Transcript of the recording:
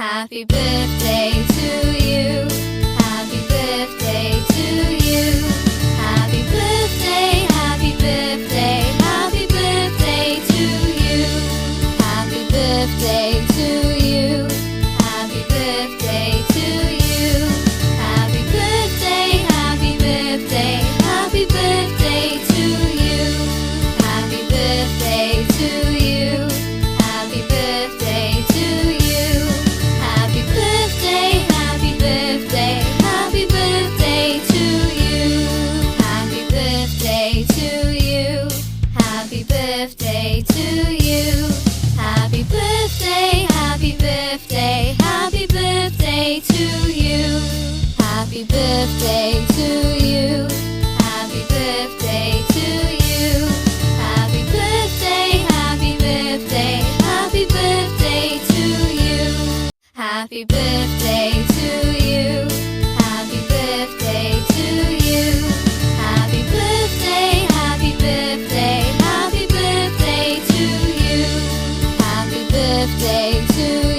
Happy birthday to you. Happy birthday to you. Happy birthday, happy birthday, happy birthday to you. Happy birthday to you. Happy birthday to you. Happy birthday, happy birthday, happy birthday to you. Happy birthday to you. Happy birthday to you. Happy birthday, happy birthday, happy birthday to you. Happy birthday to you. Happy birthday to you. Happy birthday, happy birthday, happy birthday to you. Happy birthday to you. Happy birthday to you. Happy birthday, happy birthday, happy birthday to you. Happy birthday to you. Happy birthday to you. Happy birthday, happy birthday, happy birthday to you. Happy birthday to